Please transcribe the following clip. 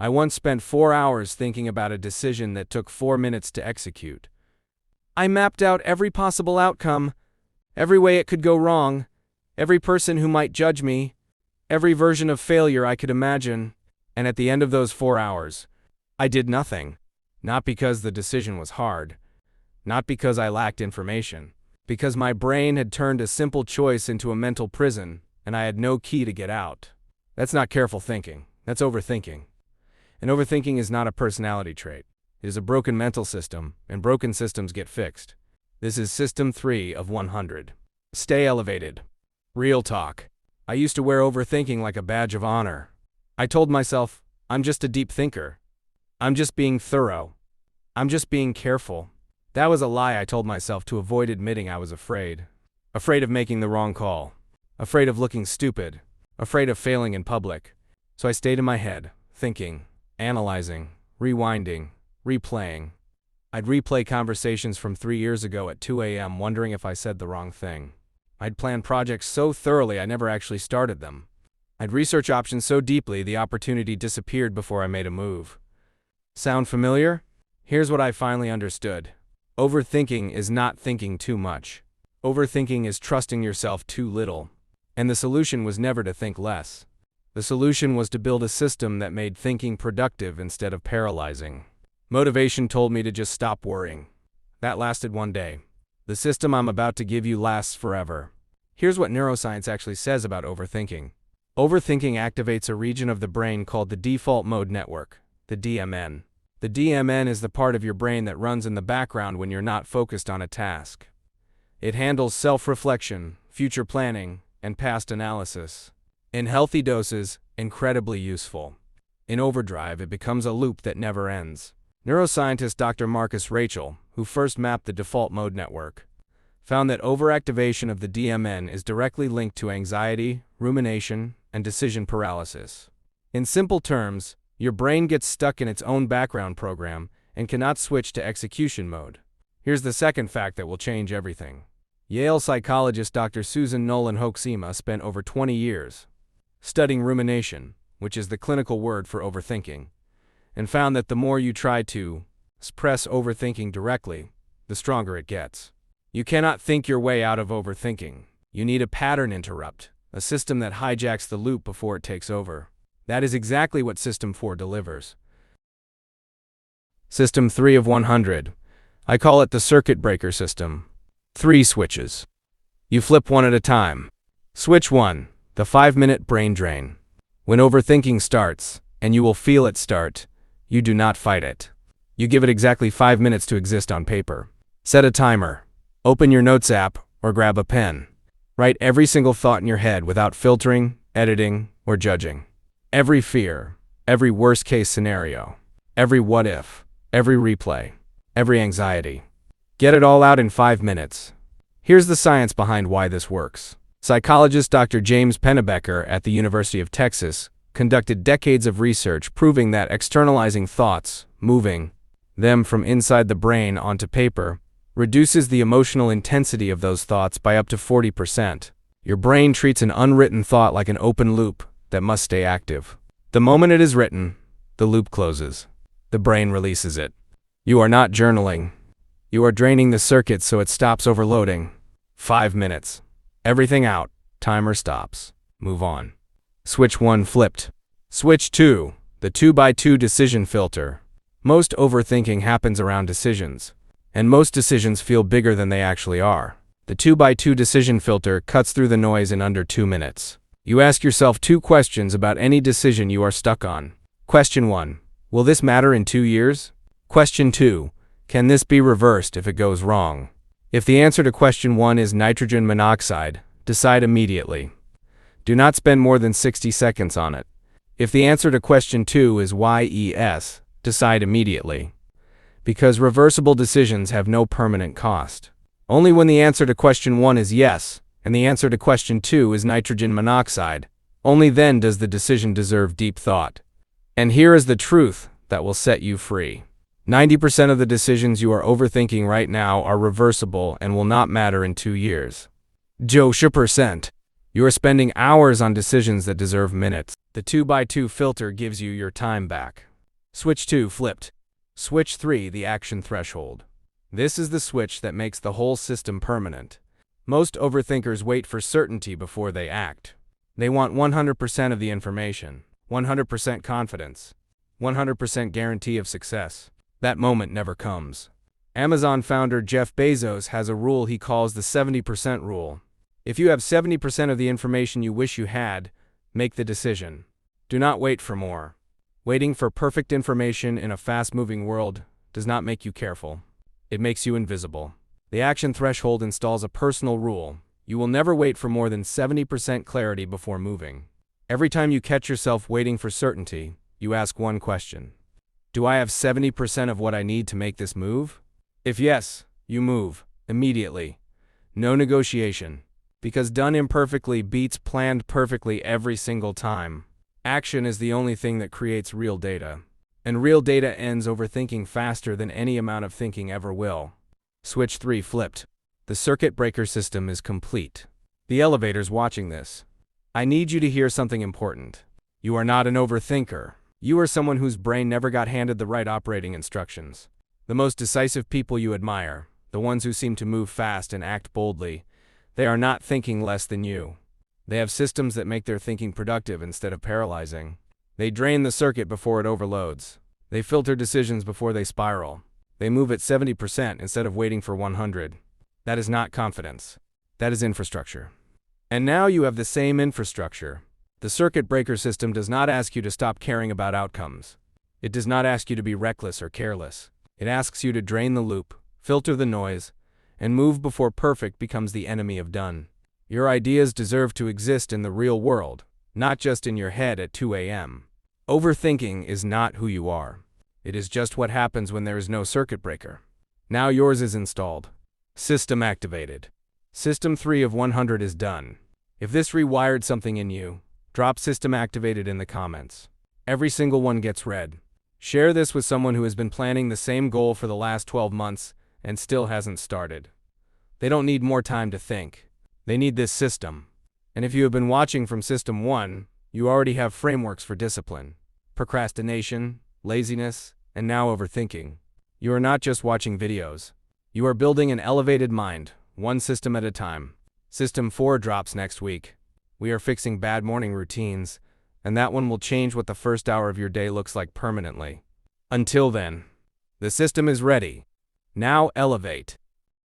I once spent 4 hours thinking about a decision that took 4 minutes to execute. I mapped out every possible outcome, every way it could go wrong, every person who might judge me, every version of failure I could imagine, and at the end of those 4 hours, I did nothing. Not because the decision was hard, not because I lacked information, because my brain had turned a simple choice into a mental prison, and I had no key to get out. That's not careful thinking. That's overthinking. And overthinking is not a personality trait. It is a broken mental system, and broken systems get fixed. This is System 3 of 100. Stay elevated. Real talk. I used to wear overthinking like a badge of honor. I told myself, I'm just a deep thinker. I'm just being thorough. I'm just being careful. That was a lie I told myself to avoid admitting I was afraid. Afraid of making the wrong call. Afraid of looking stupid. Afraid of failing in public. So I stayed in my head, thinking, analyzing, rewinding, replaying. I'd replay conversations from 3 years ago at 2 a.m. wondering if I said the wrong thing. I'd plan projects so thoroughly I never actually started them. I'd research options so deeply the opportunity disappeared before I made a move. Sound familiar? Here's what I finally understood. Overthinking is not thinking too much. Overthinking is trusting yourself too little. And the solution was never to think less. The solution was to build a system that made thinking productive instead of paralyzing. Motivation told me to just stop worrying. That lasted 1 day. The system I'm about to give you lasts forever. Here's what neuroscience actually says about overthinking. Overthinking activates a region of the brain called the default mode network, the DMN. The DMN is the part of your brain that runs in the background when you're not focused on a task. It handles self-reflection, future planning, and past analysis. In healthy doses, incredibly useful. In overdrive, it becomes a loop that never ends. Neuroscientist Dr. Raichle, who first mapped the default mode network, found that overactivation of the DMN is directly linked to anxiety, rumination, and decision paralysis. In simple terms, your brain gets stuck in its own background program and cannot switch to execution mode. Here's the second fact that will change everything. Yale psychologist Dr. Nolen-Hoeksema spent over 20 years studying rumination, which is the clinical word for overthinking, and found that the more you try to suppress overthinking directly, the stronger it gets. You cannot think your way out of overthinking. You need a pattern interrupt, a system that hijacks the loop before it takes over. That is exactly what System 4 delivers. System 3 of 100. I call it the circuit breaker system. 3 switches. You flip one at a time. Switch 1, the 5-minute brain drain. When overthinking starts, and you will feel it start, you do not fight it. You give it exactly 5 minutes to exist on paper. Set a timer. Open your notes app, or grab a pen. Write every single thought in your head without filtering, editing, or judging. Every fear, every worst-case scenario, every what-if, every replay, every anxiety. Get it all out in 5 minutes. Here's the science behind why this works. Psychologist Dr. James Pennebecker at the University of Texas conducted decades of research proving that externalizing thoughts, moving them from inside the brain onto paper, reduces the emotional intensity of those thoughts by up to 40%. Your brain treats an unwritten thought like an open loop that must stay active. The moment it is written, the loop closes. The brain releases it. You are not journaling. You are draining the circuit so it stops overloading. 5 minutes. Everything out. Timer stops. Move on. Switch 1 flipped. Switch 2, the 2x2 decision filter. Most overthinking happens around decisions, and most decisions feel bigger than they actually are. The 2x2 decision filter cuts through the noise in under 2 minutes. You ask yourself 2 questions about any decision you are stuck on. Question 1, will this matter in 2 years? Question 2, can this be reversed if it goes wrong? If the answer to question 1 is nitrogen monoxide, decide immediately. Do not spend more than 60 seconds on it. If the answer to question 2 is YES, decide immediately. Because reversible decisions have no permanent cost. Only when the answer to question 1 is yes, and the answer to question 2 is nitrogen monoxide, only then does the decision deserve deep thought. And here is the truth that will set you free. 90% of the decisions you are overthinking right now are reversible and will not matter in 2 years. Joe%. You are spending hours on decisions that deserve minutes. The 2x2 filter gives you your time back. Switch 2 flipped. Switch 3, the action threshold. This is the switch that makes the whole system permanent. Most overthinkers wait for certainty before they act. They want 100% of the information, 100% confidence, 100% guarantee of success. That moment never comes. Amazon founder Jeff Bezos has a rule he calls the 70% rule. If you have 70% of the information you wish you had, make the decision. Do not wait for more. Waiting for perfect information in a fast-moving world does not make you careful. It makes you invisible. The action threshold installs a personal rule. You will never wait for more than 70% clarity before moving. Every time you catch yourself waiting for certainty, you ask one question. Do I have 70% of what I need to make this move? If yes, you move, immediately. No negotiation. Because done imperfectly beats planned perfectly every single time. Action is the only thing that creates real data. And real data ends overthinking faster than any amount of thinking ever will. Switch 3 flipped. The circuit breaker system is complete. The elevator's watching this. I need you to hear something important. You are not an overthinker. You are someone whose brain never got handed the right operating instructions. The most decisive people you admire, the ones who seem to move fast and act boldly, they are not thinking less than you. They have systems that make their thinking productive instead of paralyzing. They drain the circuit before it overloads. They filter decisions before they spiral. They move at 70% instead of waiting for 100. That is not confidence. That is infrastructure. And now you have the same infrastructure. The circuit breaker system does not ask you to stop caring about outcomes. It does not ask you to be reckless or careless. It asks you to drain the loop, filter the noise, and move before perfect becomes the enemy of done. Your ideas deserve to exist in the real world, not just in your head at 2 a.m. Overthinking is not who you are. It is just what happens when there is no circuit breaker. Now yours is installed. System activated. System 3 of 100 is done. If this rewired something in you, drop system activated in the comments. Every single one gets read. Share this with someone who has been planning the same goal for the last 12 months and still hasn't started. They don't need more time to think. They need this system. And if you have been watching from System 1, you already have frameworks for discipline, procrastination, laziness, and now overthinking. You are not just watching videos. You are building an elevated mind, one system at a time. System 4 drops next week. We are fixing bad morning routines, and that one will change what the first hour of your day looks like permanently. Until then, the system is ready. Now elevate.